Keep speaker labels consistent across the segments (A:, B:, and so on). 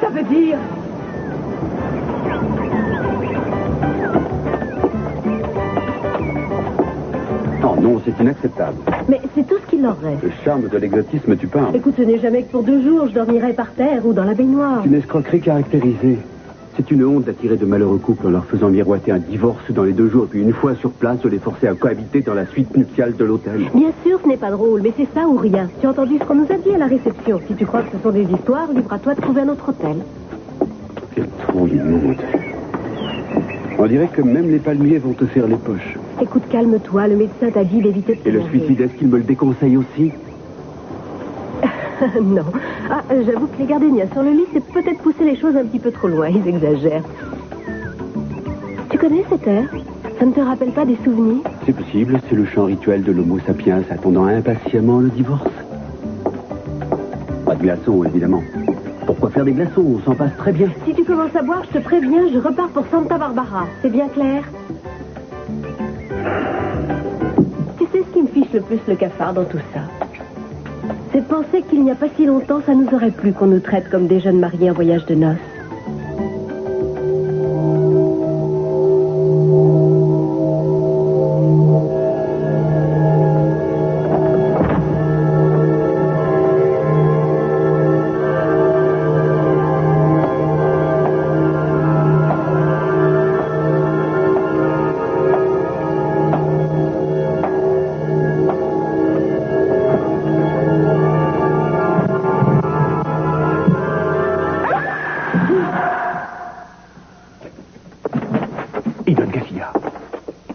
A: ça veut dire?
B: Non, c'est inacceptable.
A: Mais c'est tout ce qu'il leur reste.
B: Le charme de l'exotisme, tu parles.
A: Écoute, ce n'est jamais que pour 2 jours. Je dormirai par terre ou dans la baignoire.
B: C'est une escroquerie caractérisée. C'est une honte d'attirer de malheureux couples en leur faisant miroiter un divorce dans les 2 jours, puis une fois sur place, de les forcer à cohabiter dans la suite nuptiale de l'hôtel.
A: Bien sûr, ce n'est pas drôle, mais c'est ça ou rien. Tu as entendu ce qu'on nous a dit à la réception. Si tu crois que ce sont des histoires, libre à toi de trouver un autre hôtel.
B: Quelle trouille immonde. On dirait que même les palmiers vont te faire les poches.
A: Écoute, calme-toi. Le médecin t'a dit d'éviter de
B: Et le suicide, est-ce qu'il me le déconseille aussi?
A: Non. Ah, j'avoue que les gardénias sur le lit, c'est peut-être pousser les choses un petit peu trop loin. Ils exagèrent. Tu connais cet air? Ça ne te rappelle pas des souvenirs?
B: C'est possible, c'est le chant rituel de l'homo sapiens attendant impatiemment le divorce. Pas de glaçons, évidemment. Pourquoi faire des glaçons? On s'en passe très bien.
A: Si tu commences à boire, je te préviens, je repars pour Santa Barbara. C'est bien clair? Tu sais ce qui me fiche le plus le cafard dans tout ça? C'est de penser qu'il n'y a pas si longtemps, ça nous aurait plu qu'on nous traite comme des jeunes mariés en voyage de noces.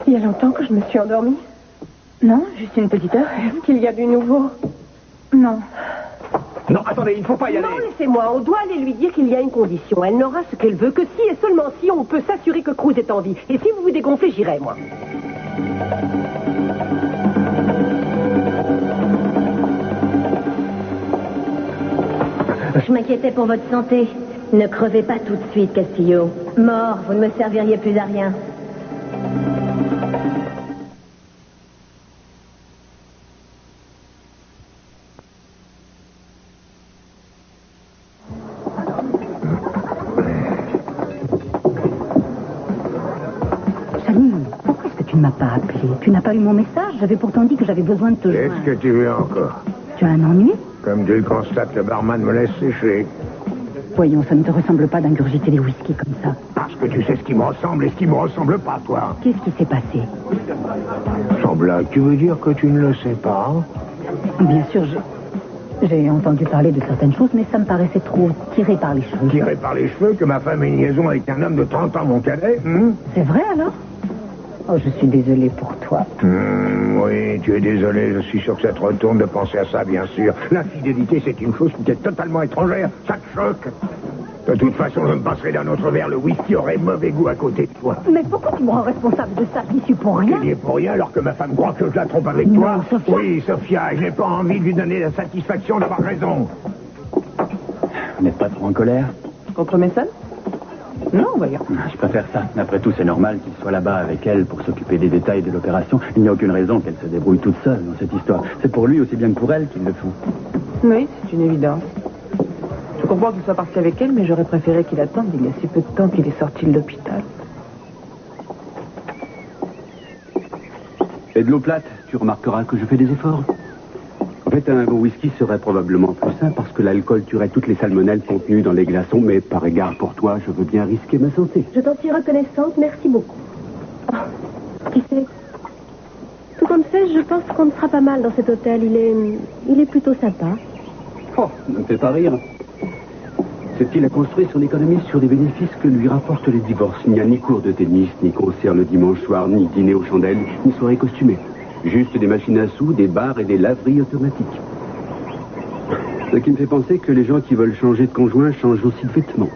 C: Il y a longtemps que je me suis endormie? Non, juste une petite heure. Est-ce qu'il y a du nouveau? Non.
D: Non, attendez, il ne faut pas y aller.
A: Non, laissez-moi. On doit aller lui dire qu'il y a une condition. Elle n'aura ce qu'elle veut que si et seulement si on peut s'assurer que Cruz est en vie. Et si vous vous dégonflez, j'irai, moi.
E: Je m'inquiétais pour votre santé. Ne crevez pas tout de suite, Castillo. Mort, vous ne me serviriez plus à rien.
F: Pourquoi est-ce que tu ne m'as pas appelé? Tu n'as pas eu mon message? J'avais pourtant dit que j'avais besoin de te joindre.
G: Qu'est-ce que tu veux encore?
F: Tu as un ennui?
G: Comme tu le constates, le barman me laisse sécher.
F: Voyons, ça ne te ressemble pas d'ingurgiter des whisky comme ça.
G: Parce que tu sais ce qui me ressemble et ce qui me ressemble pas, toi.
F: Qu'est-ce qui s'est passé?
G: Sans blague, tu veux dire que tu ne le sais pas?
F: Bien sûr, j'ai entendu parler de certaines choses, mais ça me paraissait trop tiré par les cheveux.
G: Tiré par les cheveux que ma femme ait une liaison avec un homme de 30 ans, mon cadet?
F: C'est vrai, alors? Oh, je suis désolée pour toi.
G: Oui, tu es désolé, je suis sûr que ça te retourne de penser à ça, bien sûr. L'infidélité, c'est une chose qui t'est totalement étrangère, ça te choque. De toute façon, je me passerai d'un autre verre, le whisky aurait mauvais goût à côté de toi.
F: Mais pourquoi tu me rends responsable de ça? J'y suis pour rien.
G: Tu n'y es pour rien alors que ma femme croit que je la trompe avec
F: Non,
G: toi?
F: Sophia.
G: Oui, Sophia, je n'ai pas envie de lui donner la satisfaction d'avoir raison.
B: Vous n'êtes pas trop en colère?
C: Contre mes sœurs? Non, voyons.
B: Je préfère ça. Après tout, c'est normal qu'il soit là-bas avec elle pour s'occuper des détails de l'opération. Il n'y a aucune raison qu'elle se débrouille toute seule dans cette histoire. C'est pour lui aussi bien que pour elle qu'ils le font.
C: Oui, c'est une évidence. Je comprends qu'il soit parti avec elle, mais j'aurais préféré qu'il attende. Il y a si peu de temps qu'il est sorti de l'hôpital.
B: Et de l'eau plate, tu remarqueras que je fais des efforts. En fait, un bon whisky serait probablement plus sain parce que l'alcool tuerait toutes les salmonelles contenues dans les glaçons, mais par égard pour toi, je veux bien risquer ma santé.
A: Je t'en suis reconnaissante. Merci beaucoup. Oh, qui sait? Tout compte fait, je pense qu'on sera pas mal dans cet hôtel. Il est plutôt sympa.
B: Oh, ne me fais pas rire. Cette île a construit son économie sur les bénéfices que lui rapportent les divorces. Il n'y a ni cours de tennis, ni concert le dimanche soir, ni dîner aux chandelles, ni soirée costumée. Juste des machines à sous, des bars et des laveries automatiques. Ce qui me fait penser que les gens qui veulent changer de conjoint changent aussi de vêtements.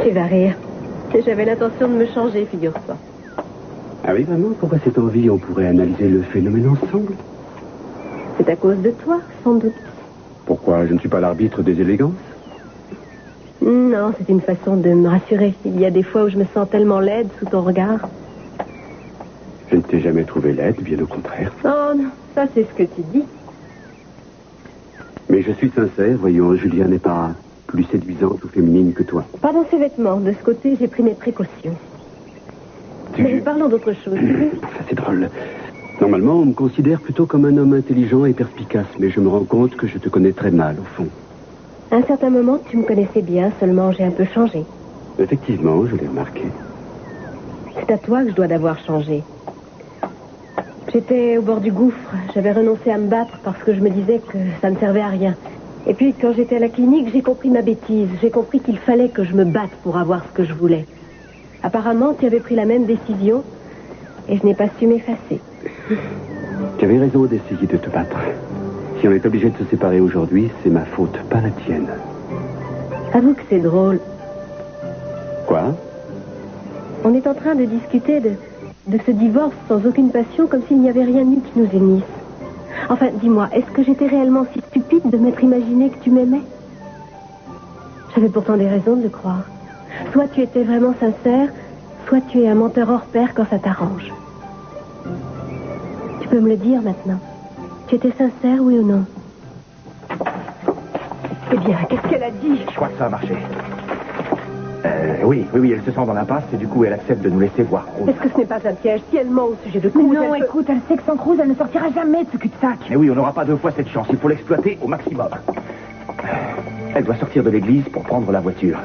A: Tu vas rire. J'avais l'intention de me changer, figure-toi.
B: Ah oui, vraiment? Pourquoi cette envie? On pourrait analyser le phénomène ensemble.
A: C'est à cause de toi, sans doute.
B: Pourquoi? Je ne suis pas l'arbitre des élégances?
A: Non, c'est une façon de me rassurer. Il y a des fois où je me sens tellement laide sous ton regard.
B: Je ne t'ai jamais trouvé laide, bien au contraire.
A: Oh non, ça c'est ce que tu dis.
B: Mais je suis sincère, voyons, Julien n'est pas plus séduisante ou féminine que toi.
A: Pas dans ses vêtements. De ce côté, j'ai pris mes précautions. Mais parlons d'autre chose.
B: Ça, c'est drôle. Normalement, on me considère plutôt comme un homme intelligent et perspicace, mais je me rends compte que je te connais très mal, au fond.
A: À un certain moment, tu me connaissais bien, seulement j'ai un peu changé.
B: Effectivement, je l'ai remarqué.
A: C'est à toi que je dois d'avoir changé. J'étais au bord du gouffre. J'avais renoncé à me battre parce que je me disais que ça ne servait à rien. Et puis, quand j'étais à la clinique, j'ai compris ma bêtise. J'ai compris qu'il fallait que je me batte pour avoir ce que je voulais. Apparemment, tu avais pris la même décision et je n'ai pas su m'effacer.
B: Tu avais raison d'essayer de te battre. Si on est obligé de se séparer aujourd'hui, c'est ma faute, pas la tienne.
A: Avoue que c'est drôle.
B: Quoi?
A: On est en train de discuter de ce divorce sans aucune passion, comme s'il n'y avait rien eu qui nous unisse. Enfin, dis-moi, est-ce que j'étais réellement si stupide de m'être imaginé que tu m'aimais? J'avais pourtant des raisons de le croire. Soit tu étais vraiment sincère, soit tu es un menteur hors pair quand ça t'arrange. Tu peux me le dire maintenant. Tu étais sincère, oui ou non? Eh bien, qu'est-ce qu'elle a dit?
D: Je crois que ça a marché. Oui, elle se sent dans l'impasse et du coup, elle accepte de nous laisser voir.
A: Est-ce que ce n'est pas un piège? Si elle ment au sujet de Cruz,
C: Non, écoute, elle sait que sans Cruz, elle ne sortira jamais de ce cul-de-sac.
D: Mais oui, on n'aura pas deux fois cette chance. Il faut l'exploiter au maximum. Elle doit sortir de l'église pour prendre la voiture.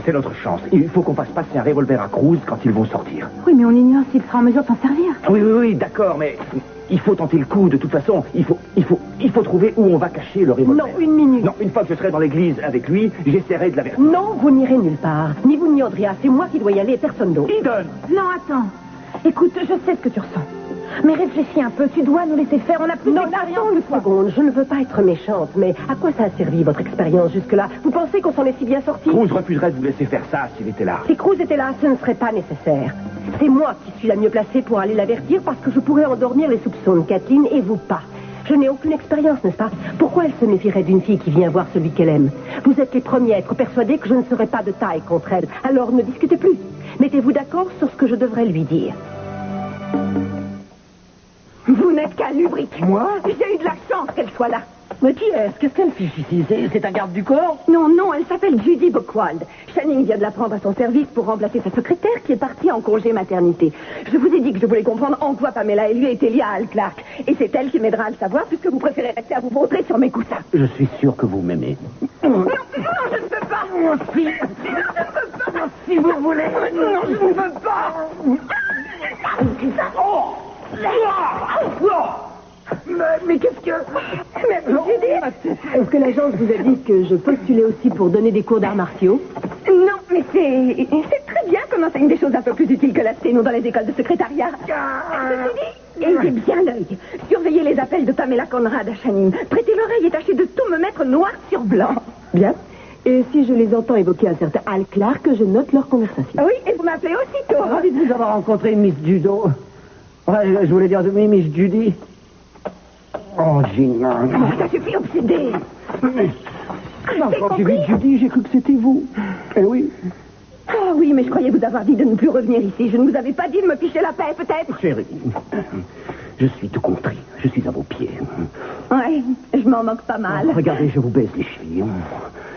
D: C'est notre chance. Il faut qu'on fasse passer un revolver à Cruz quand ils vont sortir.
C: Oui, mais on ignore s'il sera en mesure de s'en servir.
D: Oui, d'accord, mais il faut tenter le coup de toute façon. Il faut trouver où on va cacher le revolver.
A: Non, une minute.
D: Non, une fois que je serai dans l'église avec lui, j'essaierai de l'avertir.
A: Non, vous n'irez nulle part. Ni vous ni Andrea. C'est moi qui dois y aller et personne d'autre.
D: Eden!
C: Non, attends. Écoute, je sais ce que tu ressens. Mais réfléchis un peu, tu dois nous laisser faire, on a plus d'expérience.
A: Attends une seconde, je ne veux pas être méchante, mais à quoi ça a servi votre expérience jusque-là? Vous pensez qu'on s'en est si bien sorti?
D: Cruz refuserait de vous laisser faire ça s'il était là.
A: Si Cruz était là, ce ne serait pas nécessaire. C'est moi qui suis la mieux placée pour aller l'avertir parce que je pourrais endormir les soupçons de Kathleen et vous pas. Je n'ai aucune expérience, n'est-ce pas? Pourquoi elle se méfierait d'une fille qui vient voir celui qu'elle aime? Vous êtes les premiers à être persuadés que je ne serai pas de taille contre elle. Alors ne discutez plus. Mettez-vous d'accord sur ce que je devrais lui dire. Vous n'êtes qu'un lubrique.
D: Moi?
A: J'ai eu de la chance qu'elle soit là.
H: Mais qui est-ce? Qu'est-ce qu'elle fiche ici? C'est un garde du corps?
A: Non, elle s'appelle Judy Buchwald. Channing vient de la prendre à son service pour remplacer sa secrétaire qui est partie en congé maternité. Je vous ai dit que je voulais comprendre en quoi Pamela et lui étaient liés à Al Clark. Et c'est elle qui m'aidera à le savoir puisque vous préférez rester à vous vautrer sur mes coussins.
H: Je suis sûr que vous m'aimez.
A: Non, je ne peux pas.
H: Si.
A: Je ne peux pas.
H: Si vous voulez.
A: Non, je ne peux pas.
H: Mais qu'est-ce que...
A: Mais Judy, est-ce que l'agence vous a dit que je postulais aussi pour donner des cours d'arts martiaux? Non, mais c'est très bien comme enseigne des choses un peu plus utiles que la sténo dans les écoles de secrétariat. Ceci dit, ayez bien l'œil. Surveillez les appels de Pamela Conrad à Channing. Prêtez l'oreille et tâchez de tout me mettre noir sur blanc. Bien. Et si je les entends évoquer un certain Al Clark, je note leur conversation. Oui, et vous m'appelez aussitôt.
H: Ravi de vous avoir rencontré, Miss Judo. Ouais, je voulais dire de oui, Miss Judy. Oh, Gina.
A: Oh, ça suffit, obsédé.
H: Quand j'ai vu Judy, j'ai cru que c'était vous. Eh oui.
A: Oh oui, mais je croyais vous avoir dit de ne plus revenir ici. Je ne vous avais pas dit de me ficher la paix, peut-être?
H: Chérie, je suis tout compris. Je suis à vos pieds.
A: Oui, je m'en moque pas mal.
H: Regardez, je vous baise les chevilles.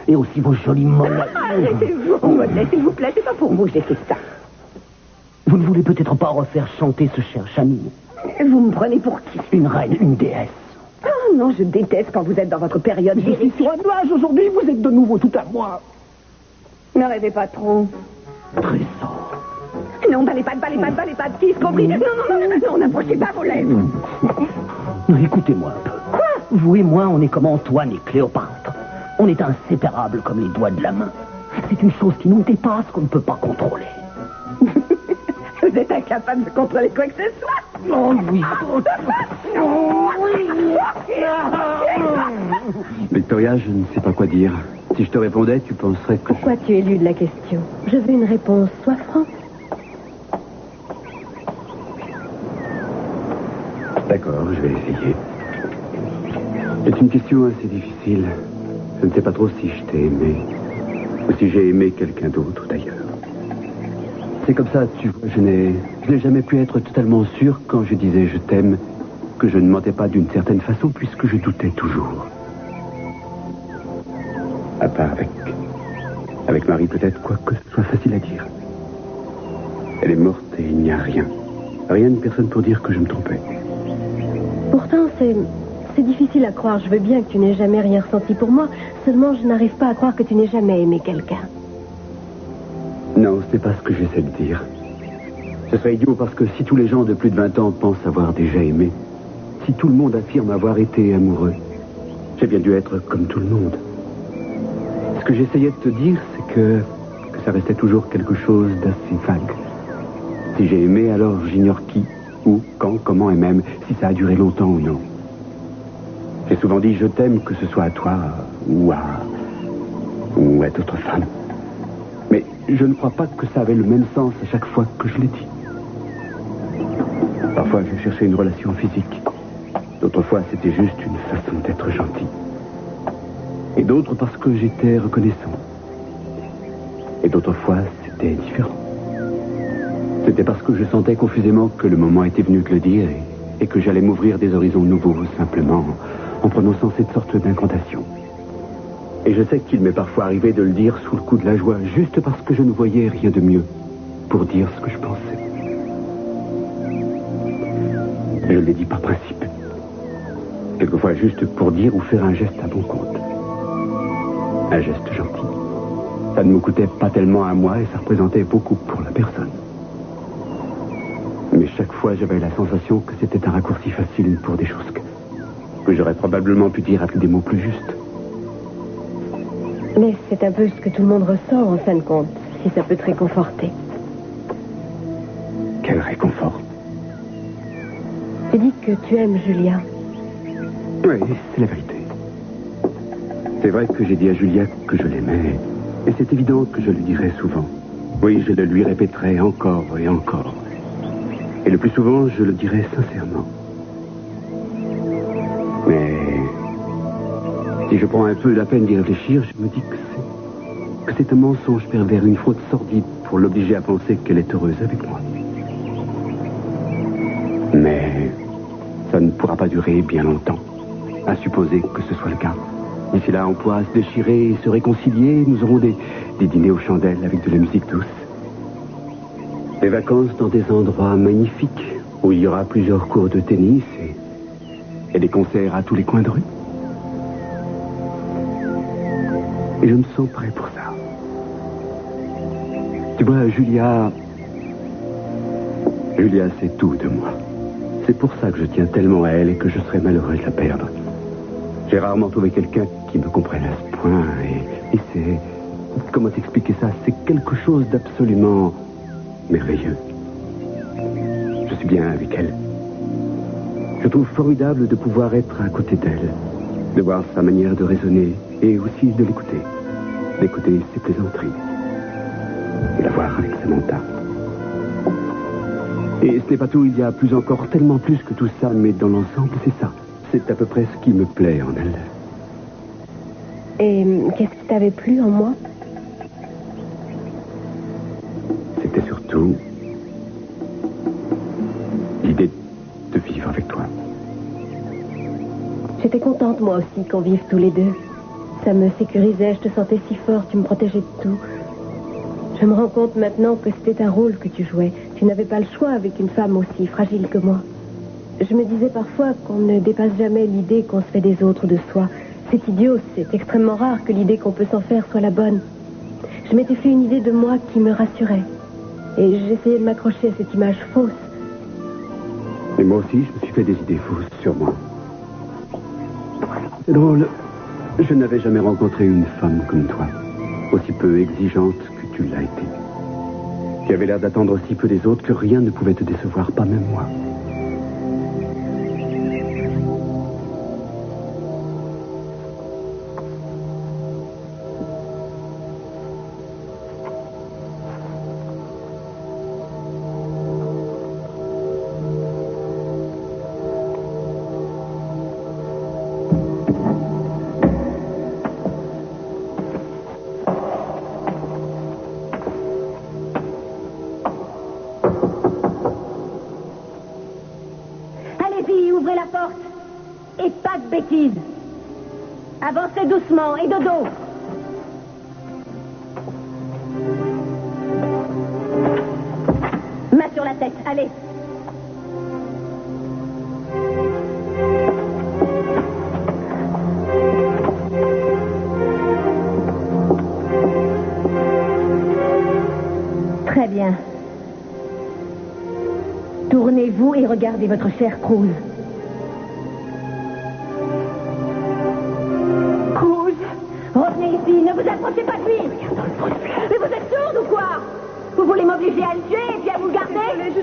H: Et aussi vos jolies mollets.
A: Arrêtez-vous, Modet, s'il vous plaît. C'est pas pour vous que j'ai fait ça.
H: Vous ne voulez peut-être pas refaire chanter ce cher Channing?
A: Vous me prenez pour qui?
H: Une reine, une déesse.
A: Oh non, je déteste quand vous êtes dans votre période
H: Je suis sur un nuage aujourd'hui, vous êtes de nouveau tout à moi.
A: Ne rêvez pas trop.
H: Trésor.
A: Non, balez pas, qui se compris. Non, n'approchez pas vos lèvres.
H: Écoutez-moi un peu. Quoi? Vous et moi, on est comme Antoine et Cléopâtre. On est inséparables comme les doigts de la main. C'est une chose qui nous dépasse, qu'on ne peut pas contrôler.
A: Vous êtes incapable de contrôler quoi que ce soit.
H: Oh oui. Oh oui.
B: Victoria, je ne sais pas quoi dire. Si je te répondais, tu penserais que...
A: Pourquoi tu éludes la question? Je veux une réponse. Sois franc.
B: D'accord, je vais essayer. C'est une question assez difficile. Je ne sais pas trop si je t'ai aimé. Ou si j'ai aimé quelqu'un d'autre, d'ailleurs. C'est comme ça, tu vois, je n'ai jamais pu être totalement sûr quand je disais je t'aime, que je ne mentais pas d'une certaine façon, puisque je doutais toujours. À part avec Avec Marie, peut-être, quoi que ce soit facile à dire. Elle est morte et il n'y a rien. Rien ni personne pour dire que je me trompais.
A: Pourtant, c'est difficile à croire. Je veux bien que tu n'aies jamais rien ressenti pour moi. Seulement, je n'arrive pas à croire que tu n'aies jamais aimé quelqu'un.
B: Non, ce n'est pas ce que j'essaie de dire. Ce serait idiot parce que si tous les gens de plus de 20 ans pensent avoir déjà aimé, si tout le monde affirme avoir été amoureux, j'ai bien dû être comme tout le monde. Ce que j'essayais de te dire, c'est que ça restait toujours quelque chose d'assez vague. Si j'ai aimé, alors j'ignore qui, où, quand, comment et même si ça a duré longtemps ou non. J'ai souvent dit je t'aime, que ce soit à toi ou à d'autres femmes. Mais je ne crois pas que ça avait le même sens à chaque fois que je l'ai dit. Parfois, je cherchais une relation physique. D'autres fois, c'était juste une façon d'être gentil. Et d'autres parce que j'étais reconnaissant. Et d'autres fois, c'était différent. C'était parce que je sentais confusément que le moment était venu de le dire et que j'allais m'ouvrir des horizons nouveaux, simplement en prononçant cette sorte d'incantation. Et je sais qu'il m'est parfois arrivé de le dire sous le coup de la joie, juste parce que je ne voyais rien de mieux pour dire ce que je pensais. Je l'ai dit par principe. Quelquefois juste pour dire ou faire un geste à bon compte. Un geste gentil. Ça ne me coûtait pas tellement à moi et ça représentait beaucoup pour la personne. Mais chaque fois, j'avais la sensation que c'était un raccourci facile pour des choses que j'aurais probablement pu dire avec des mots plus justes.
A: Mais c'est un peu ce que tout le monde ressent, en fin de compte, si ça peut te réconforter.
B: Quel réconfort.
A: Tu dis que tu aimes Julia.
B: Oui, c'est la vérité. C'est vrai que j'ai dit à Julia que je l'aimais, et c'est évident que je lui dirais souvent. Oui, je le lui répéterai encore et encore. Et le plus souvent, je le dirai sincèrement. Mais si je prends un peu la peine d'y réfléchir, je me dis que c'est un mensonge pervers, une fraude sordide pour l'obliger à penser qu'elle est heureuse avec moi. Mais ça ne pourra pas durer bien longtemps, à supposer que ce soit le cas. D'ici là, on pourra se déchirer et se réconcilier. Nous aurons des dîners aux chandelles avec de la musique douce. Des vacances dans des endroits magnifiques où il y aura plusieurs cours de tennis et des concerts à tous les coins de rue. Et je me sens prêt pour ça. Tu vois, Julia, c'est tout de moi. C'est pour ça que je tiens tellement à elle et que je serais malheureux de la perdre. J'ai rarement trouvé quelqu'un qui me comprenne à ce point et c'est... Comment t'expliquer ça? C'est quelque chose d'absolument merveilleux. Je suis bien avec elle. Je trouve formidable de pouvoir être à côté d'elle, de voir sa manière de raisonner et aussi de l'écouter, d'écouter ses plaisanteries, de la voir avec Samantha. Et ce n'est pas tout, il y a plus encore, tellement plus que tout ça, mais dans l'ensemble, c'est ça. C'est à peu près ce qui me plaît en elle.
A: Et qu'est-ce qui t'avait plu en moi?
B: C'était surtout l'idée de vivre avec toi.
A: J'étais contente, moi aussi, qu'on vive tous les deux. Ça me sécurisait, je te sentais si fort, tu me protégeais de tout. Je me rends compte maintenant que c'était un rôle que tu jouais. Tu n'avais pas le choix avec une femme aussi fragile que moi. Je me disais parfois qu'on ne dépasse jamais l'idée qu'on se fait des autres de soi. C'est idiot, c'est extrêmement rare que l'idée qu'on peut s'en faire soit la bonne. Je m'étais fait une idée de moi qui me rassurait. Et j'essayais de m'accrocher à cette image fausse.
B: Et moi aussi, je me suis fait des idées fausses sur moi. C'est drôle. Je n'avais jamais rencontré une femme comme toi, aussi peu exigeante que tu l'as été. Tu avais l'air d'attendre si peu des autres que rien ne pouvait te décevoir, pas même moi.
E: Ouvrez la porte. Et pas de bêtises. Avancez doucement et de dos. tête. Allez. Très bien. Tournez-vous et regardez votre chère Cruz. Cruz, revenez ici, ne vous approchez pas de lui. Mais vous êtes sourde ou quoi? Vous voulez m'obliger à le tuer et puis à vous garder?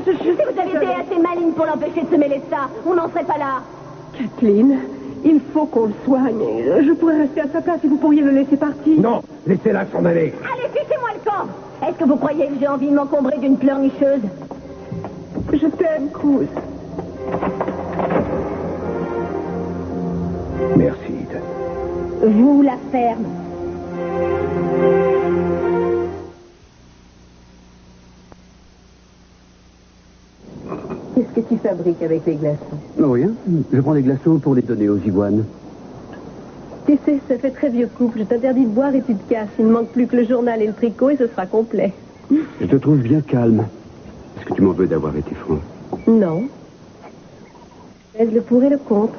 E: Si vous aviez été assez maligne pour l'empêcher de se mêler de ça, on n'en serait pas là.
A: Kathleen, il faut qu'on le soigne. Je pourrais rester à sa place et vous pourriez le laisser partir.
G: Non, laissez-la s'en aller.
E: Allez, fichez-moi le camp. Est-ce que vous croyez que j'ai envie de m'encombrer d'une pleurnicheuse?
A: Je t'aime, Cruz.
G: Merci, Eden.
E: Vous la ferme.
A: Qu'est-ce que tu fabriques avec les glaçons?
B: Non, rien. Je prends des glaçons pour les donner aux iguanes.
A: Tu sais, ça fait très vieux couple. Je t'interdis de boire et tu te casses. Il ne manque plus que le journal et le tricot et ce sera complet.
B: Je te trouve bien calme. Est-ce que tu m'en veux d'avoir été franc?
A: Non. Pèse le pour et le contre.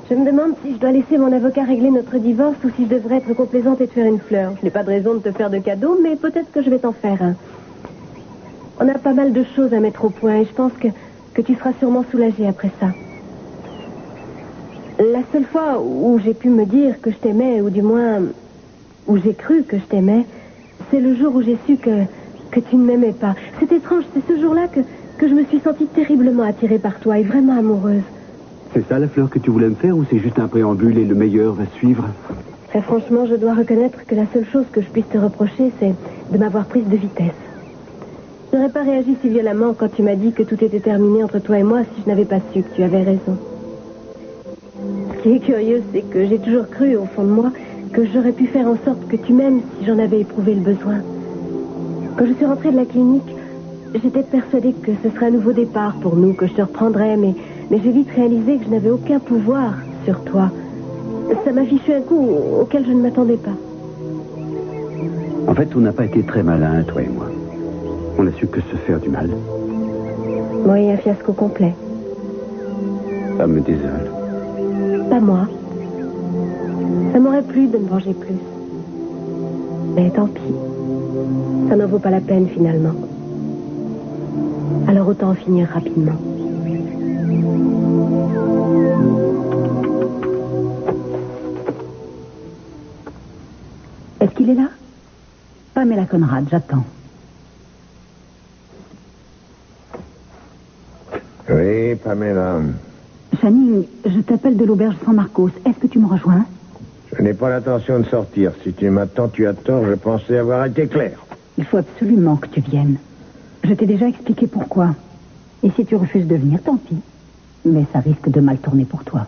A: Je me demande si je dois laisser mon avocat régler notre divorce ou si je devrais être complaisante et te faire une fleur. Je n'ai pas de raison de te faire de cadeau, mais peut-être que je vais t'en faire un. On a pas mal de choses à mettre au point et je pense que tu seras sûrement soulagée après ça. La seule fois où j'ai pu me dire que je t'aimais, ou du moins où j'ai cru que je t'aimais, c'est le jour où j'ai su que tu ne m'aimais pas. C'est étrange, c'est ce jour-là que je me suis sentie terriblement attirée par toi et vraiment amoureuse.
B: C'est ça la fleur que tu voulais me faire ou c'est juste un préambule et le meilleur va suivre?
A: Très franchement, je dois reconnaître que la seule chose que je puisse te reprocher, c'est de m'avoir prise de vitesse. Je n'aurais pas réagi si violemment quand tu m'as dit que tout était terminé entre toi et moi si je n'avais pas su que tu avais raison. Ce qui est curieux, c'est que j'ai toujours cru, au fond de moi, que j'aurais pu faire en sorte que tu m'aimes si j'en avais éprouvé le besoin. Quand je suis rentrée de la clinique, j'étais persuadée que ce serait un nouveau départ pour nous, que je te reprendrais, mais j'ai vite réalisé que je n'avais aucun pouvoir sur toi. Ça m'a fichu un coup auquel je ne m'attendais pas.
B: En fait, on n'a pas été très malins, toi et moi. On n'a su que se faire du mal.
A: Oui, un fiasco complet.
B: Ça me désole.
A: Pas moi. Ça m'aurait plu de me venger plus. Mais tant pis. Ça n'en vaut pas la peine, finalement. Alors autant en finir rapidement.
F: Est-ce qu'il est là? Pamela Conrad, j'attends.
G: Oui, Pamela.
F: Channing, je t'appelle de l'auberge San Marcos. Est-ce que tu me rejoins?
G: Je n'ai pas l'intention de sortir. Si tu m'attends, tu as tort. Je pensais avoir été clair.
F: Il faut absolument que tu viennes. Je t'ai déjà expliqué pourquoi. Et si tu refuses de venir, tant pis. Mais ça risque de mal tourner pour toi.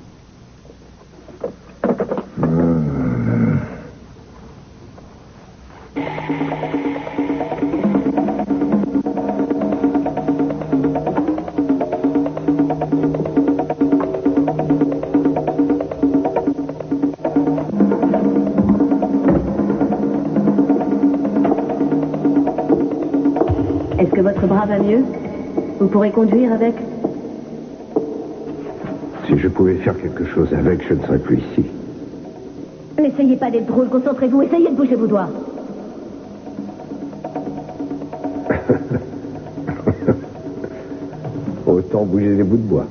E: Est-ce que votre bras va mieux? Vous pourrez conduire avec?
B: Si je pouvais faire quelque chose avec, je ne serais plus ici.
E: N'essayez pas d'être drôle, concentrez-vous, essayez de bouger vos doigts.
G: Autant bouger des bouts de bois.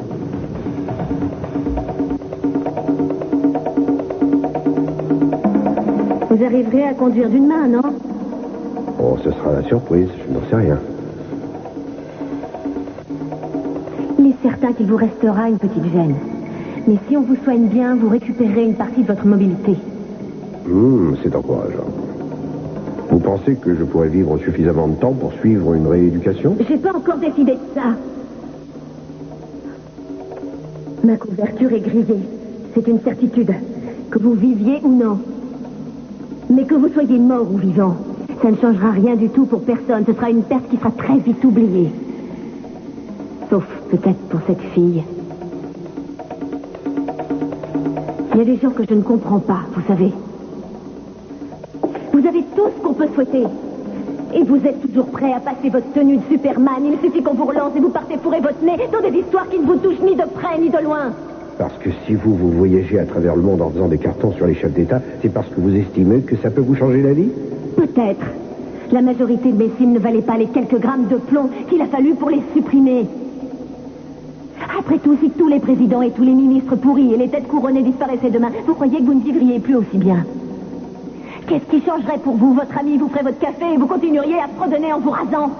E: Vous arriverez à conduire d'une main, non?
G: Oh, ce sera la surprise. Je n'en sais rien.
E: Il est certain qu'il vous restera une petite gêne. Mais si on vous soigne bien, vous récupérerez une partie de votre mobilité.
G: C'est encourageant. Vous pensez que je pourrais vivre suffisamment de temps pour suivre une rééducation?
E: J'ai pas encore décidé de ça. Ma couverture est grillée. C'est une certitude. Que vous viviez ou non. Mais que vous soyez mort ou vivant, ça ne changera rien du tout pour personne. Ce sera une perte qui sera très vite oubliée. Sauf peut-être pour cette fille. Il y a des gens que je ne comprends pas, vous savez. Vous avez tout ce qu'on peut souhaiter. Et vous êtes toujours prêt à passer votre tenue de Superman. Il suffit qu'on vous relance et vous partez fourrer votre nez dans des histoires qui ne vous touchent ni de près ni de loin.
G: Parce que si vous voyagez à travers le monde en faisant des cartons sur les chefs d'État, c'est parce que vous estimez que ça peut vous changer la vie?
E: Peut-être. La majorité de mes films ne valaient pas les quelques grammes de plomb qu'il a fallu pour les supprimer. Après tout, si tous les présidents et tous les ministres pourris et les têtes couronnées disparaissaient demain, vous croyez que vous ne vivriez plus aussi bien? Qu'est-ce qui changerait pour vous? Votre ami vous ferait votre café et vous continueriez à fredonner en vous rasant?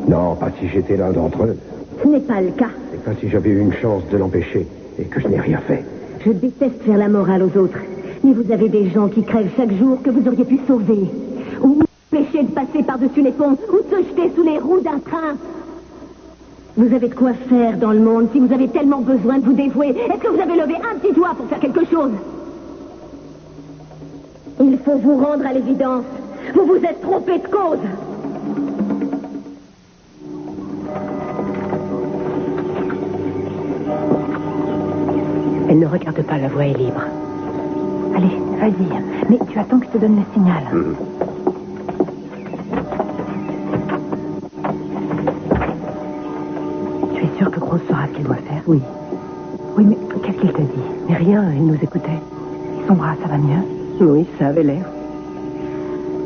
G: Non, pas si j'étais l'un d'entre eux.
E: Ce n'est pas le cas.
G: Et pas si j'avais eu une chance de l'empêcher et que je n'ai rien fait.
E: Je déteste faire la morale aux autres. Mais vous avez des gens qui crèvent chaque jour que vous auriez pu sauver. Ou empêcher de passer par-dessus les ponts, ou de se jeter sous les roues d'un train. Vous avez de quoi faire dans le monde si vous avez tellement besoin de vous dévouer. Est-ce que vous avez levé un petit doigt pour faire quelque chose? Il faut vous rendre à l'évidence. Vous vous êtes trompé de cause.
A: Elle ne regarde pas, la voie est libre. Allez, vas-y. Mais tu attends que je te donne le signal. Tu es sûr que Grosse saura ce qu'il doit faire? Oui. Oui, mais qu'est-ce qu'il te dit? Mais rien, il nous écoutait. Son bras, ça va mieux? Oui, ça avait l'air.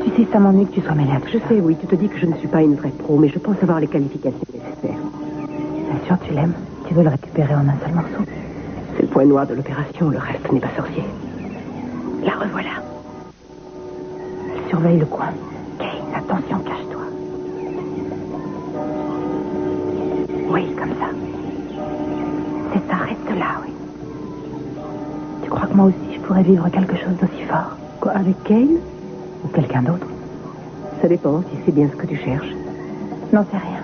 A: Tu sais, ça m'ennuie que tu sois mêlée à tout ça. Je sais, oui, tu te dis que je ne suis pas une vraie pro, mais je pense avoir les qualifications nécessaires. Bien sûr, tu l'aimes. Tu veux le récupérer en un seul morceau. C'est le point noir de l'opération, le reste n'est pas sorcier. La revoilà. Elle surveille le coin. Kane, attention, cache-toi. Oui, comme ça. C'est ça, reste là, oui. Tu crois que moi aussi je pourrais vivre quelque chose d'aussi fort? Quoi, avec Kane? Ou quelqu'un d'autre? Ça dépend, si c'est bien ce que tu cherches. N'en sais rien.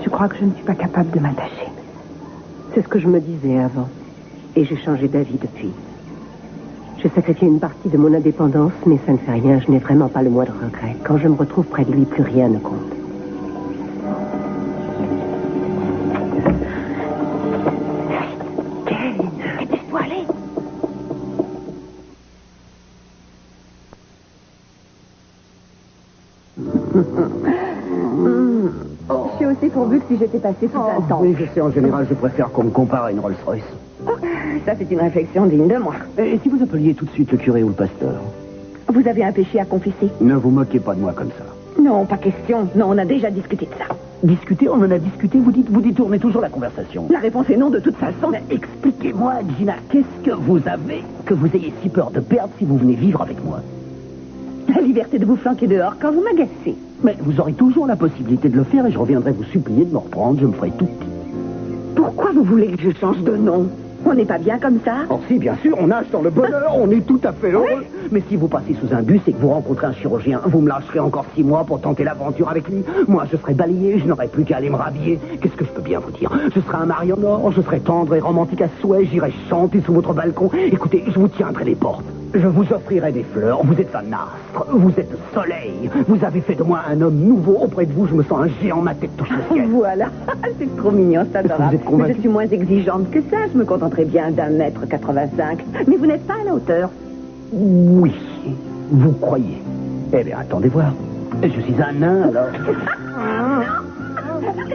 A: Je crois que je ne suis pas capable de m'attacher. C'est ce que je me disais avant. Et j'ai changé d'avis depuis. J'ai sacrifié une partie de mon indépendance, mais ça ne fait rien, je n'ai vraiment pas le moindre regret. Quand je me retrouve près de lui, plus rien ne compte. Kane, laisse-toi aller. Je suis aussi pourvue que si j'étais passée sous un temps.
H: Oui, je sais, en général, je préfère qu'on me compare à une Rolls-Royce.
A: Ça, c'est une réflexion digne de moi.
H: Et si vous appeliez tout de suite le curé ou le pasteur?
A: Vous avez un péché à confesser?
H: Ne vous moquez pas de moi comme ça.
A: Non, pas question. Non, on a déjà discuté de ça.
H: Discuter, on en a discuté, vous détournez toujours la conversation.
A: La réponse est non de toute façon.
H: Mais expliquez-moi, Gina, qu'est-ce que vous avez que vous ayez si peur de perdre si vous venez vivre avec moi?
A: La liberté de vous flanquer dehors quand vous m'agacez.
H: Mais vous aurez toujours la possibilité de le faire et je reviendrai vous supplier de me reprendre, je me ferai tout petit.
A: Pourquoi vous voulez que je change de nom? On n'est pas bien comme ça?
H: Oh si, bien sûr, on nage dans le bonheur, on est tout à fait heureux.
A: Oui.
H: Mais si vous passez sous un bus et que vous rencontrez un chirurgien, vous me lâcherez encore 6 mois pour tenter l'aventure avec lui. Moi, je serai balayé, je n'aurai plus qu'à aller me rhabiller. Qu'est-ce que je peux bien vous dire? Je serai un mari en or, je serai tendre et romantique à souhait, j'irai chanter sous votre balcon. Écoutez, je vous tiendrai les portes. Je vous offrirai des fleurs, vous êtes un astre, vous êtes le soleil. Vous avez fait de moi un homme nouveau. Auprès de vous, je me sens un géant, ma tête touche le ciel.
A: Voilà, c'est trop mignon, c'est adorable.
H: Mais
A: je suis moins exigeante que ça, je me contenterai bien d'1m85. Mais vous n'êtes pas à la hauteur.
H: Oui, vous croyez. Eh bien, attendez voir. Je suis un nain, alors.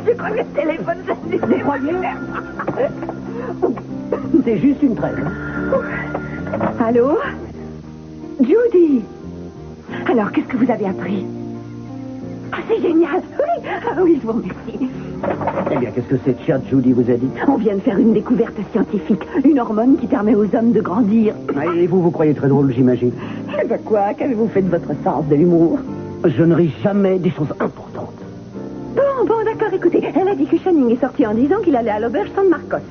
A: Je crois que le téléphone, ça suffit. Vous croyez?
H: C'est juste une trêve.
A: Allô? Judy! Alors, qu'est-ce que vous avez appris? Ah, c'est génial! Oui! Ah, oui, je vous remercie.
H: Eh bien, qu'est-ce que cette chatte Judy vous a dit?
A: On vient de faire une découverte scientifique. Une hormone qui permet aux hommes de grandir.
H: Et vous croyez très drôle, j'imagine?
A: Eh ben quoi? Qu'avez-vous fait de votre sens de l'humour?
H: Je ne ris jamais des choses importantes.
A: Bon, d'accord, écoutez. Elle a dit que Channing est sorti en disant qu'il allait à l'auberge San Marcos.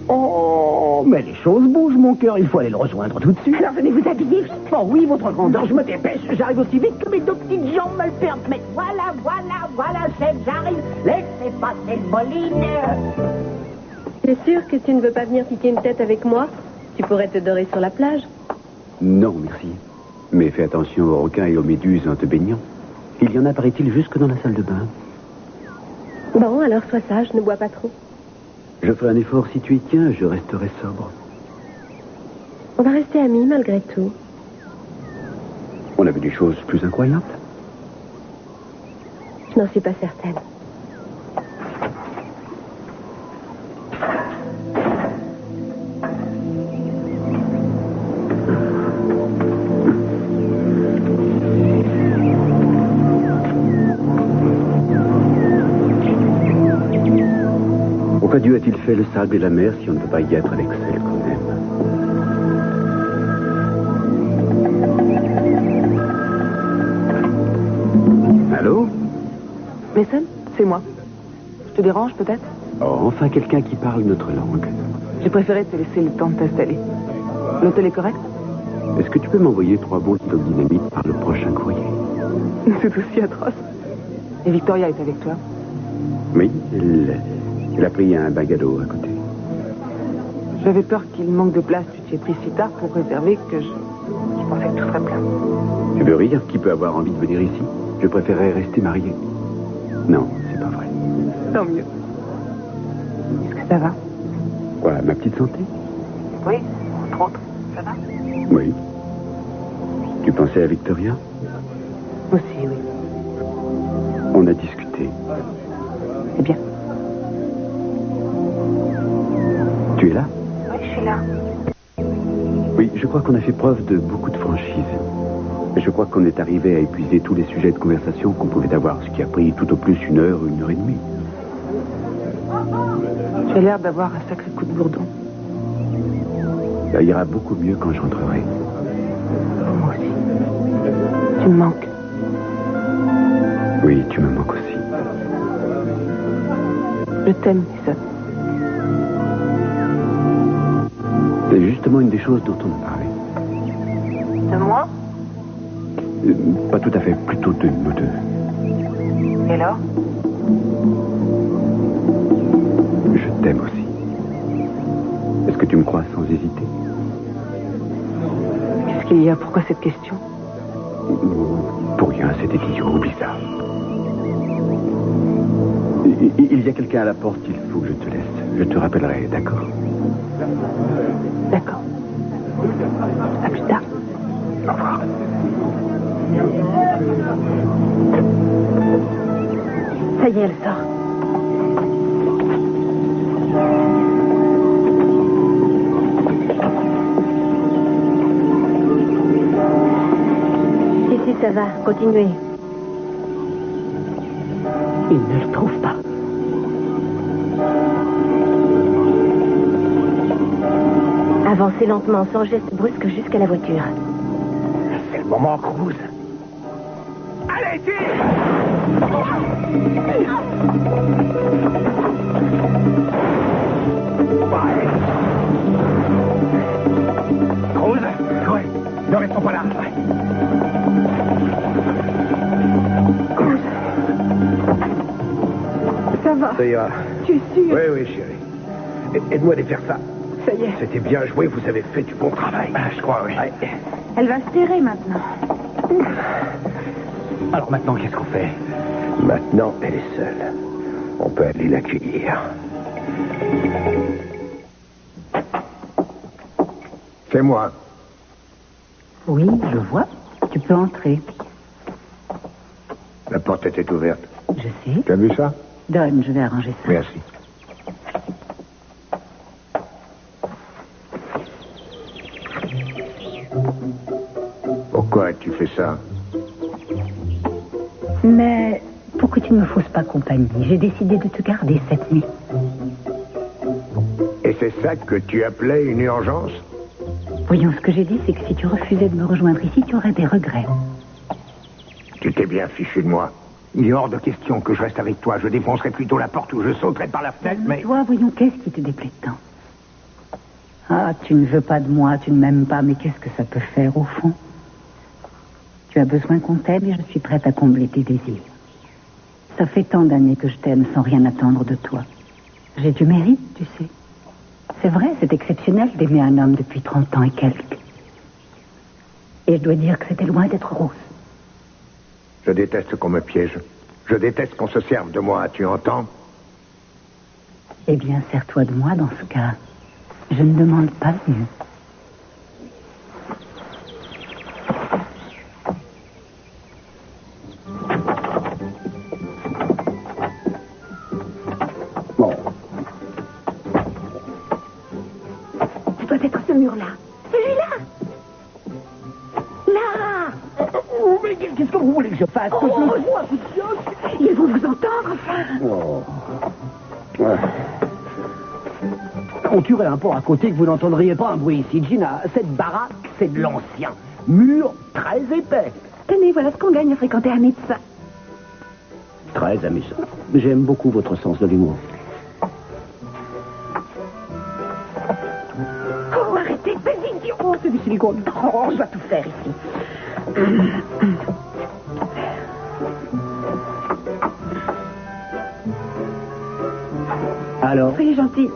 H: Oh, mais les choses bougent, mon cœur. Il faut aller le rejoindre tout de suite.
A: Alors venez vous habiller vite.
H: Oh oui, votre grandeur, je me dépêche. J'arrive aussi vite que mes 2 petites jambes me le perdent. Mais voilà, chef, j'arrive. Laissez passer le boline.
I: T'es sûr que tu ne veux pas venir piquer une tête avec moi? Tu pourrais te dorer sur la plage.
B: Non, merci. Mais fais attention aux requins et aux méduses en te baignant. Il y en a, paraît-il, jusque dans la salle de bain.
I: Bon, alors sois sage, ne bois pas trop.
B: Je ferai un effort si tu y tiens, je resterai sobre.
I: On va rester amis malgré tout.
B: On a vu des choses plus incroyables.
I: Je n'en suis pas certaine.
B: Pourquoi Dieu a-t-il fait le sable et la mer si on ne peut pas y être avec celle qu'on aime? Allô?
C: Mason, c'est moi. Je te dérange peut-être?
B: Oh, enfin quelqu'un qui parle notre langue.
C: J'ai préféré te laisser le temps de t'installer. L'hôtel est correct?
B: Est-ce que tu peux m'envoyer 3 bons kilos de dynamite par le prochain courrier?
C: C'est aussi atroce. Et Victoria est avec toi?
B: Oui, elle a pris un bagado à côté.
C: J'avais peur qu'il manque de place. Tu t'y es pris si tard pour réserver que je pensais que tout serait plein.
B: Tu veux rire? Qui peut avoir envie de venir ici? Je préférerais rester marié. Non, c'est pas vrai.
C: Tant mieux. Est-ce que ça va?
B: Quoi, ma petite santé?
C: Oui, entre autres. Ça va?
B: Oui. Tu pensais à Victoria?
C: Aussi, oui.
B: On a discuté.
C: C'est bien.
B: Tu es là?
C: Oui, je suis là.
B: Oui, je crois qu'on a fait preuve de beaucoup de franchise. Et je crois qu'on est arrivé à épuiser tous les sujets de conversation qu'on pouvait avoir, ce qui a pris tout au plus 1 heure, 1 heure et demie.
C: Tu as l'air d'avoir un sacré coup de bourdon.
B: Ça ira beaucoup mieux quand je rentrerai.
C: Moi aussi. Tu me manques.
B: Oui, tu me manques aussi.
C: Je t'aime, Mason.
B: C'est justement une des choses dont on a parlé.
C: De moi?
B: Pas tout à fait, plutôt de nous deux.
C: Et alors?
B: Je t'aime aussi. Est-ce que tu me crois sans hésiter?
C: Qu'est-ce qu'il y a? Pourquoi cette question?
B: Pour rien, c'était idiot ou bizarre. Il y a quelqu'un à la porte, il faut que je te laisse. Je te rappellerai, d'accord?
C: D'accord. À plus tard.
B: Au revoir.
E: Ça y est, elle sort. Si, ça va. Continuez.
F: Il ne le trouve pas.
E: Avancez lentement, sans geste brusque, jusqu'à la voiture.
D: C'est le moment, Cruz. Allez, tire! Cruz, ouais, ne restons pas là.
A: Cruz. Ça va?
G: Ça ira.
A: Tu es sûr?
G: Oui, oui, chérie. Aide-moi à défaire ça.
A: Ça y est.
G: C'était bien joué, vous avez fait du bon travail.
D: Je crois, oui.
C: Elle va se terrer maintenant.
D: Alors maintenant, qu'est-ce qu'on fait?
G: Maintenant, elle est seule. On peut aller l'accueillir. C'est moi.
F: Oui, je vois. Tu peux entrer.
G: La porte était ouverte.
F: Je sais.
G: Tu as vu ça?
F: Donne, je vais arranger ça.
G: Merci. Pourquoi tu fais ça?
F: Mais pour que tu ne me fausses pas compagnie, j'ai décidé de te garder cette nuit.
G: Et c'est ça que tu appelais une urgence?
F: Voyons, ce que j'ai dit, c'est que si tu refusais de me rejoindre ici, tu aurais des regrets.
G: Tu t'es bien fichu de moi. Il est hors de question que je reste avec toi. Je défoncerai plutôt la porte ou je sauterai par la fenêtre, mais...
F: Toi, voyons, qu'est-ce qui te déplaît tant? Ah, tu ne veux pas de moi, tu ne m'aimes pas, mais qu'est-ce que ça peut faire au fond? Tu as besoin qu'on t'aime et je suis prête à combler tes désirs. Ça fait tant d'années que je t'aime sans rien attendre de toi. J'ai du mérite, tu sais. C'est vrai, c'est exceptionnel d'aimer un homme depuis 30 ans et quelques. Et je dois dire que c'était loin d'être rose.
G: Je déteste qu'on me piège. Je déteste qu'on se serve de moi, tu entends?
F: Eh bien, sers-toi de moi dans ce cas. Je ne demande pas mieux.
H: voulez que je fasse? Que je le vois,
A: Ils vont vous entendre, enfin.
H: Oh. Ouais. On tuerait un port à côté que vous n'entendriez pas un bruit ici. Gina, cette baraque, c'est de l'ancien. Mur très épais.
A: Tenez, voilà ce qu'on gagne à fréquenter un médecin.
H: Très amusant. J'aime beaucoup votre sens de l'humour.
A: Oh, arrêtez, ces idiots. Oh, c'est du silicone. Oh, je dois tout faire ici.
H: Alors?
A: Soyez gentil.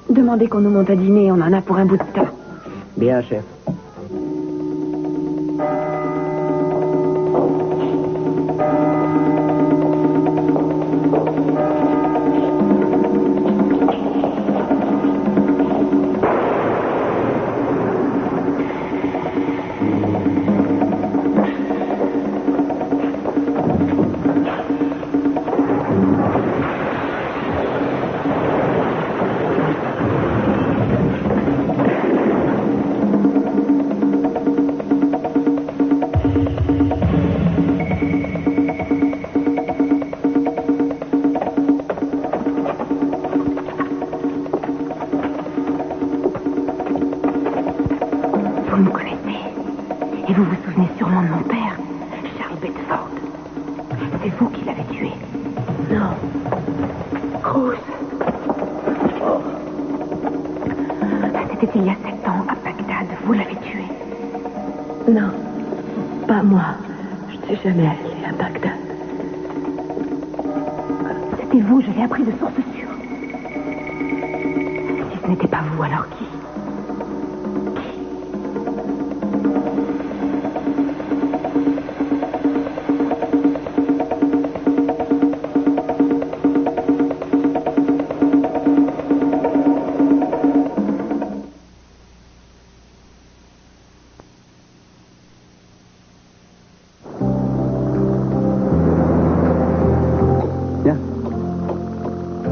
A: Demandez qu'on nous monte à dîner, on en a pour un bout de temps.
H: Bien, chef.
A: Vous me connaissez. Et vous vous souvenez sûrement de mon père, Charles Bedford. C'est vous qui l'avez tué. Non. Cruz. C'était il y a 7 ans, à Bagdad. Vous l'avez tué. Non. Pas moi. Je ne suis jamais allée à Bagdad. C'était vous, je l'ai appris de source sûre. Si ce n'était pas vous, alors qui?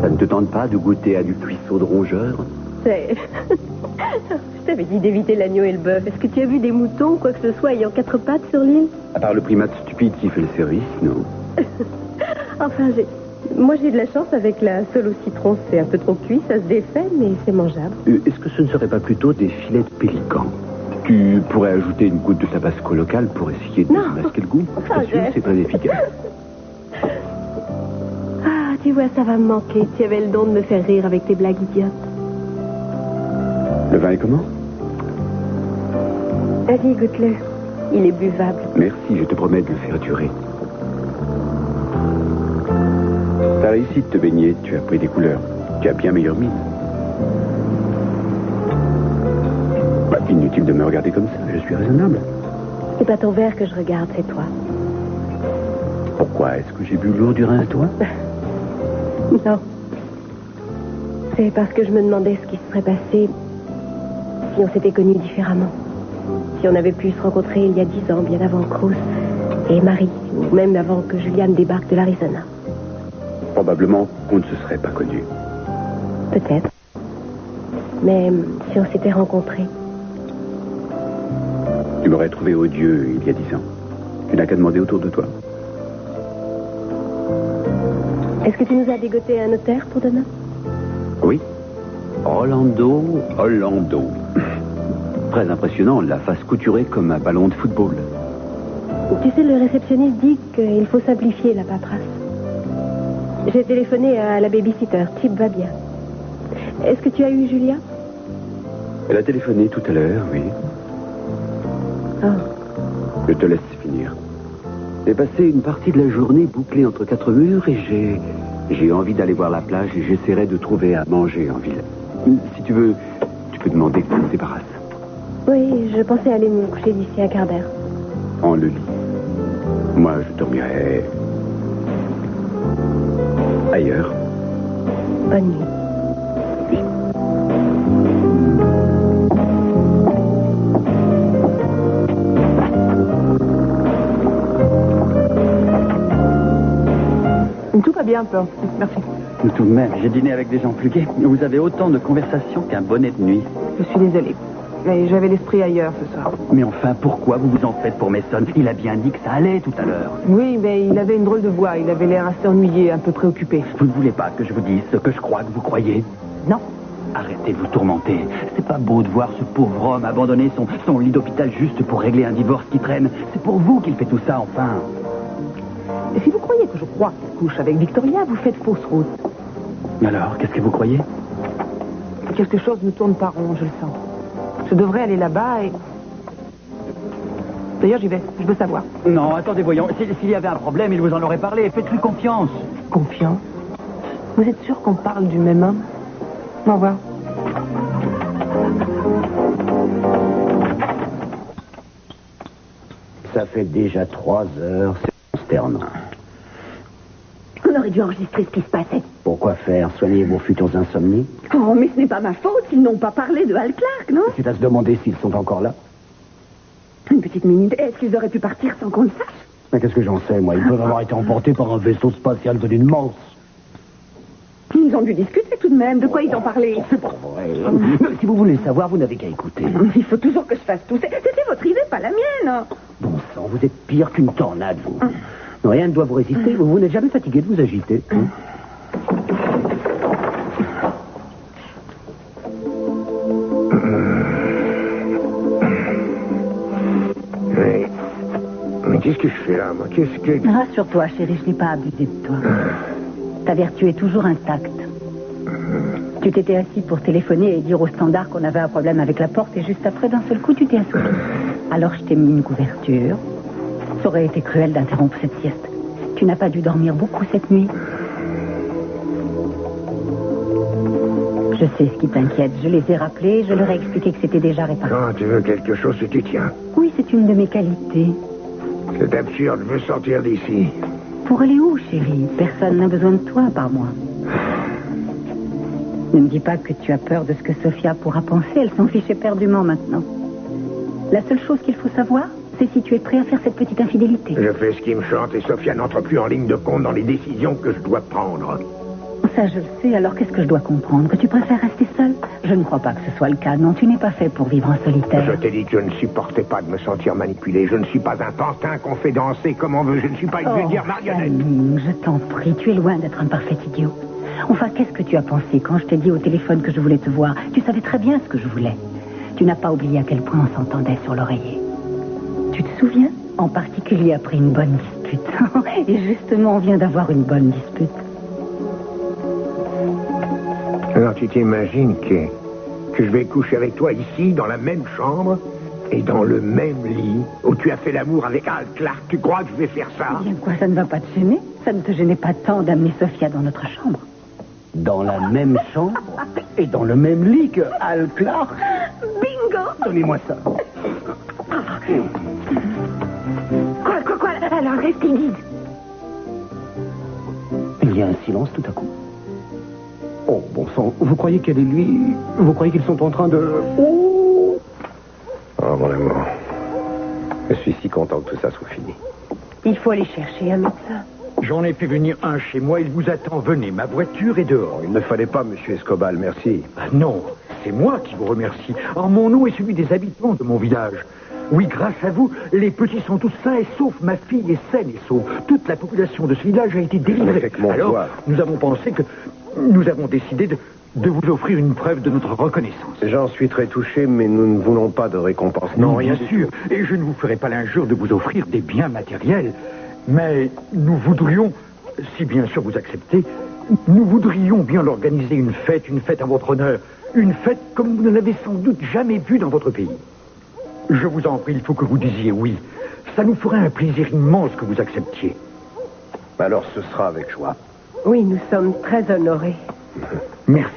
B: Ça ne te tente pas de goûter à du cuisseau de rongeur?
I: Je t'avais dit d'éviter l'agneau et le bœuf. Est-ce que tu as vu des moutons ou quoi que ce soit ayant 4 pattes sur l'île?
B: À part le primate stupide qui fait le service, non.
I: Enfin, moi j'ai de la chance avec la sole au citron. C'est un peu trop cuit, ça se défait, mais c'est mangeable.
B: Est-ce que ce ne serait pas plutôt des filets de pélican? Tu pourrais ajouter une goutte de tabasco local pour essayer de masquer le goût. Je t'assure, c'est très efficace.
I: Ah, tu vois, ça va me manquer. Tu avais le don de me faire rire avec tes blagues idiotes.
B: Le vin est comment?
I: Vas-y, goûte-le. Il est buvable.
B: Merci, je te promets de le faire durer. T'as réussi de te baigner, tu as pris des couleurs. Tu as bien meilleure mine. Bah, inutile de me regarder comme ça, je suis raisonnable.
I: C'est pas ton verre que je regarde, c'est toi.
B: Pourquoi? Est-ce que j'ai bu l'eau du rince-toi?
I: Non. C'est parce que je me demandais ce qui se serait passé si on s'était connus différemment. Si on avait pu se rencontrer il y a 10 ans, bien avant Cruz et Marie, ou même avant que Juliane débarque de l'Arizona.
B: Probablement qu'on ne se serait pas connus.
I: Peut-être. Mais si on s'était rencontrés.
B: Tu m'aurais trouvé odieux il y a 10 ans. Tu n'as qu'à demander autour de toi.
I: Est-ce que tu nous as dégoté un notaire pour demain?
B: Oui. Rolando. Très impressionnant, la face couturée comme un ballon de football.
I: Tu sais, le réceptionniste dit qu'il faut simplifier la paperasse. J'ai téléphoné à la babysitter. Chip va bien. Est-ce que tu as eu Julia?
B: Elle a téléphoné tout à l'heure, oui.
I: Oh.
B: Je te laisse finir. J'ai passé une partie de la journée bouclée entre 4 murs et j'ai envie d'aller voir la plage et j'essaierai de trouver à manger en ville. Si tu veux, tu peux demander que tu me débarrasses.
I: Oui, je pensais aller me coucher d'ici un quart d'heure.
B: En le lit. Moi, je dormirai ailleurs.
I: Bonne nuit.
B: Oui.
C: Tout va bien, Pearl. Merci.
J: Tout de même, j'ai dîné avec des gens plus gais. Vous avez autant de conversations qu'un bonnet de nuit.
C: Je suis désolée. Mais j'avais l'esprit ailleurs ce soir.
D: Mais enfin, pourquoi vous vous en faites pour Mason? Il a bien dit que ça allait tout à l'heure.
C: Oui, mais il avait une drôle de voix. Il avait l'air assez ennuyé, un peu préoccupé.
D: Vous ne voulez pas que je vous dise ce que je crois que vous croyez?
C: Non.
D: Arrêtez de vous tourmenter. C'est pas beau de voir ce pauvre homme abandonner son lit d'hôpital juste pour régler un divorce qui traîne. C'est pour vous qu'il fait tout ça, enfin.
C: Et si vous croyez que je crois qu'il couche avec Victoria, vous faites fausse route.
D: Alors, qu'est-ce que vous croyez?
C: Quelque chose ne tourne pas rond, je le sens. Je devrais aller là-bas et... D'ailleurs, j'y vais. Je veux savoir.
D: Non, attendez, voyons. S'il y avait un problème, il vous en aurait parlé. Faites-lui confiance.
C: Confiance? Vous êtes sûr qu'on parle du même homme? Au revoir.
H: Ça fait déjà 3 heures, c'est consternant.
A: On aurait dû enregistrer ce qui se passait.
H: Pourquoi faire? Soigner vos futures insomnies?
A: Oh, mais ce n'est pas ma faute s'ils n'ont pas parlé de Hal Clark, non?
H: C'est à se demander s'ils sont encore là.
A: Une petite minute. Est-ce qu'ils auraient pu partir sans qu'on le sache?
H: Mais qu'est-ce que j'en sais, moi? Ils peuvent avoir été emportés par un vaisseau spatial venu de Mars.
A: Ils ont dû discuter tout de même. De quoi ils ont parlé?
H: C'est pas vrai. Si vous voulez savoir, vous n'avez qu'à écouter.
A: Il faut toujours que je fasse tout. C'était votre idée, pas la mienne.
H: Bon sang, vous êtes pire qu'une tornade, vous. Rien ne doit vous résister. Vous n'êtes jamais fatigué de vous agiter.
G: Mais qu'est-ce que je fais là, moi? Qu'est-ce que...
F: Rassure-toi, chérie, je n'ai pas abusé de toi. Ta vertu est toujours intacte. Tu t'étais assis pour téléphoner et dire au standard qu'on avait un problème avec la porte et juste après, d'un seul coup, tu t'es assoupi. Alors je t'ai mis une couverture. Ça aurait été cruel d'interrompre cette sieste. Tu n'as pas dû dormir beaucoup cette nuit. Je sais ce qui t'inquiète. Je les ai rappelés, je leur ai expliqué que c'était déjà réparé.
G: Quand tu veux quelque chose, tu t'y tiens.
F: Oui, c'est une de mes qualités.
G: C'est absurde, je veux sortir d'ici.
F: Pour aller où, chérie? Personne n'a besoin de toi, à part moi. Ne me dis pas que tu as peur de ce que Sophia pourra penser. Elle s'en fiche éperdument maintenant. La seule chose qu'il faut savoir, c'est si tu es prêt à faire cette petite infidélité.
G: Je fais ce qui me chante et Sophia n'entre plus en ligne de compte dans les décisions que je dois prendre.
F: Ça, je le sais. Alors, qu'est-ce que je dois comprendre? Que tu préfères rester seule? Je ne crois pas que ce soit le cas. Non, tu n'es pas fait pour vivre en solitaire.
G: Je t'ai dit que je ne supportais pas de me sentir manipulé. Je ne suis pas un pantin qu'on fait danser comme on veut. Je ne suis pas une vulgaire marionnette.
F: Fanning, je t'en prie. Tu es loin d'être un parfait idiot. Enfin, qu'est-ce que tu as pensé quand je t'ai dit au téléphone que je voulais te voir? Tu savais très bien ce que je voulais. Tu n'as pas oublié à quel point on s'entendait sur l'oreiller. Tu te souviens? En particulier après une bonne dispute. Et justement, on vient d'avoir une bonne dispute.
G: Alors tu t'imagines que je vais coucher avec toi ici, dans la même chambre, et dans le même lit, où tu as fait l'amour avec Hal Clark? Tu crois que je vais faire ça?
F: Bien quoi, ça ne va pas te gêner? Ça ne te gênait pas tant d'amener Sophia dans notre chambre?
H: Dans la même chambre et dans le même lit que Hal Clark?
A: Bingo!
H: Donnez-moi ça.
A: Quoi? Alors, qu'est-ce qu'ils disent?
H: Il y a un silence tout à coup. Oh, bon sang, vous croyez qu'elle et lui... Vous croyez qu'ils sont en train de...
G: Oh, mon amour. Je suis si content que tout ça soit fini.
A: Il faut aller chercher un médecin.
J: J'en ai fait venir un chez moi, il vous attend. Venez, ma voiture est dehors.
G: Il ne fallait pas, monsieur Escobal, merci.
J: Ah non, c'est moi qui vous remercie. Or, mon nom est celui des habitants de mon village. Oui, grâce à vous, les petits sont tous sains et saufs. Ma fille est saine et sauve. Toute la population de ce village a été délivrée. Alors, nous avons pensé que... Nous avons décidé de vous offrir une preuve de notre reconnaissance.
G: J'en suis très touché, mais nous ne voulons pas de récompense.
J: Non, rien sûr. Et je ne vous ferai pas l'injure de vous offrir des biens matériels. Mais nous voudrions, si bien sûr vous acceptez, nous voudrions bien l'organiser une fête en votre honneur. Une fête comme vous ne l'avez sans doute jamais vue dans votre pays. Je vous en prie, il faut que vous disiez oui. Ça nous ferait un plaisir immense que vous acceptiez.
G: Alors ce sera avec joie.
A: Oui, nous sommes très honorés.
J: Merci.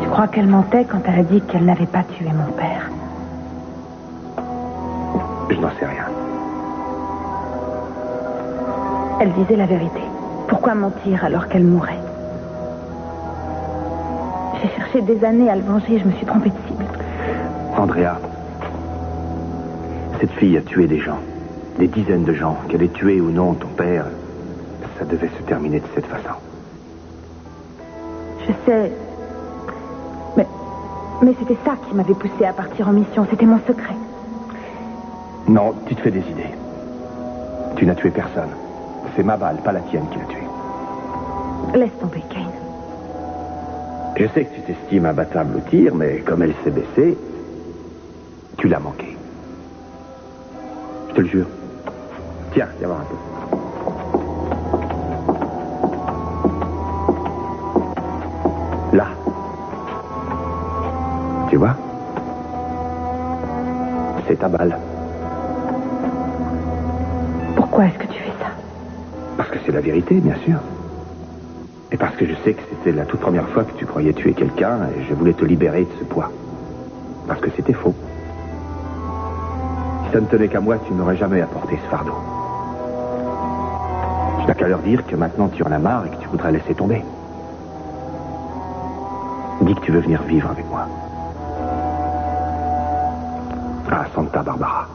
C: Tu crois qu'elle mentait quand elle a dit qu'elle n'avait pas tué mon père?
G: Je n'en sais rien.
C: Elle disait la vérité. Pourquoi mentir alors qu'elle mourait? J'ai cherché des années à le venger, je me suis trompée de cible.
D: Andrea, cette fille a tué des gens, des dizaines de gens. Qu'elle ait tué ou non ton père, ça devait se terminer de cette façon.
K: Je sais. Mais c'était ça qui m'avait poussé à partir en mission. C'était mon secret.
D: Non, tu te fais des idées. Tu n'as tué personne. C'est ma balle, pas la tienne, qui l'a tué.
K: Laisse tomber, Kane.
D: Je sais que tu t'estimes imbattable au tir, mais comme elle s'est baissée, tu l'as manqué. Je te le jure. Tiens, viens voir un peu. Là. Tu vois? C'est ta balle.
K: Pourquoi est-ce que tu fais ça?
D: Parce que c'est la vérité, bien sûr. Et parce que je sais que c'était la toute première fois que tu croyais tuer quelqu'un et je voulais te libérer de ce poids. Parce que c'était faux. Si ça ne tenait qu'à moi, tu n'aurais jamais apporté ce fardeau. Je n'ai qu'à leur dire que maintenant tu en as marre et que tu voudrais laisser tomber. Dis que tu veux venir vivre avec moi. À Santa Barbara.